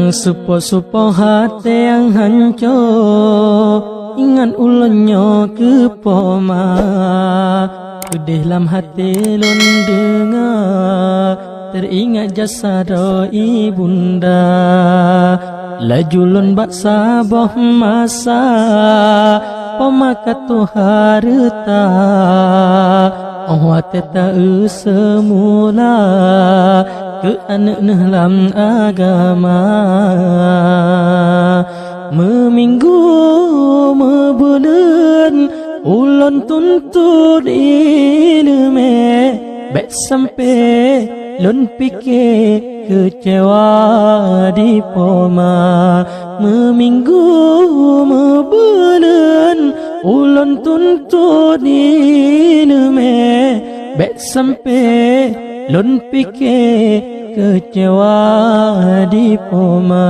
Supo-supo hati yang hancur, ingat ulunnya ke poma. Pedih dalam hati lun dengar, teringat jasad ibunda. Laju lun bak sabah masa, poma katu harta. Oh hati tak semula, ke anak dalam agama. Meminggu mebulan, ulun tuntut ilmu. Baik sampai lun fikir kecewa di poma. Meminggu mebulan, ulun tuntut ilmu. Baik sampai lun fikir kecewa di poma.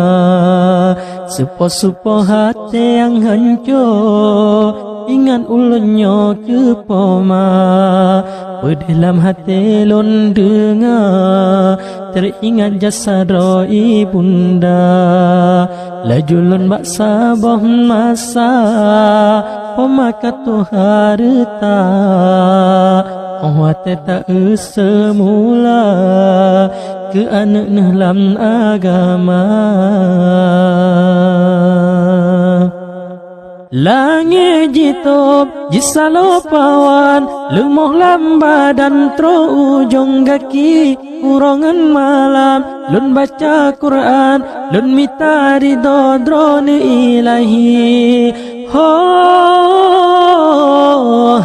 Supo-supo hati yang hancur, ingat ulunnya ke poma. Pedih dalam hati lun dengar, teringat jasad ibunda. Laju lun bak sabah masa, poma katu harta. Oh hati tak semula, ke anak dalam agama. Langit jitop jisalo pawan, lemoh lamba dan tro ujung kaki. Kurangan malam lun baca Quran, lun mita ridho drone ilahi. Ho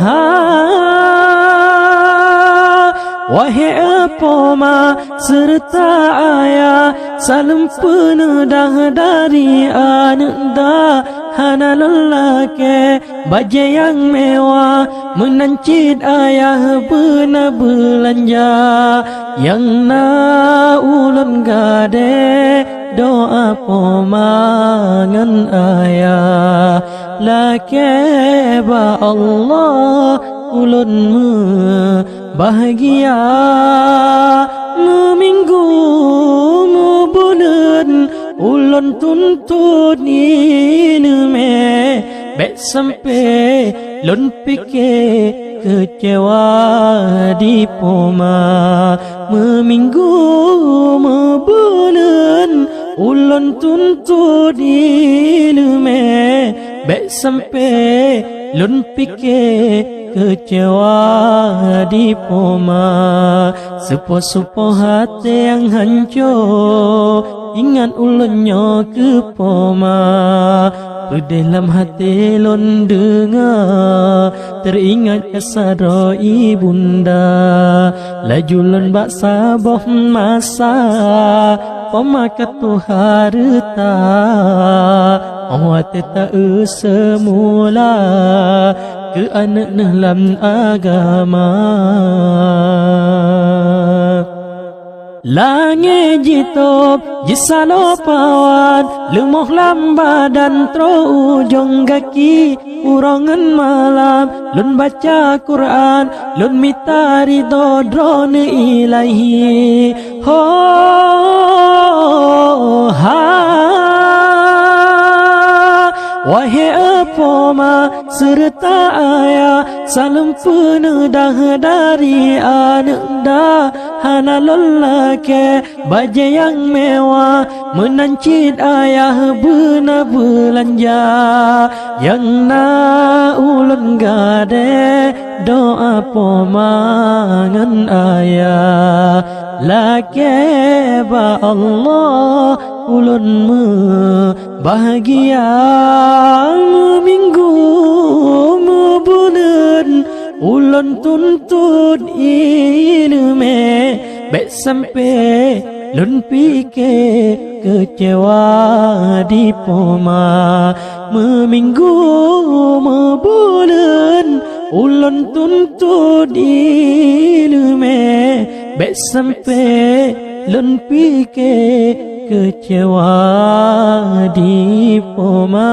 ha, wahai poma serta ayah, salam penedah dari anak dah. Hana lelaki baju yang mewah, menancit ayah benar belanja. Yang na ulun gade doa pomangan ayah. Laki ba Allah ulun bahagia. Meminggu mebulan, ulun tuntut ilmu. Baik sampai lun fikir kecewa di poma. Meminggu mebulan, ulun tuntut ilmu. Baik sampai lun fikir kecewa di poma. Supo-supo hati yang hancur, ingat ulunnya ke poma. Pedih dalam hati lun dengar, teringat jasad ibunda. Laju lun bak sabah masa, poma katu harta. Oh hati tak semula, ke anak dalam agama. Langit jitop jisalo pawan, lemoh lamba dan tro ujung kaki. Kurangan malam lun baca Quran, lun mita ridho drone ilahi. Ho ha, wahai poma serta ayah, salam penedah dari anak dah. Hana lelaki baju yang mewah, menancit ayah benar belanja. Yang na ulun gade doa pomangan ayah. Laki ba Allah ulun bahagia. Meminggu mebulan, ulun tuntut ilmu. Baik sampai lun fikir kecewa di poma. Meminggu mebulan, ulun tuntut ilmu. Baik sampai lun fikir kecewa di poma.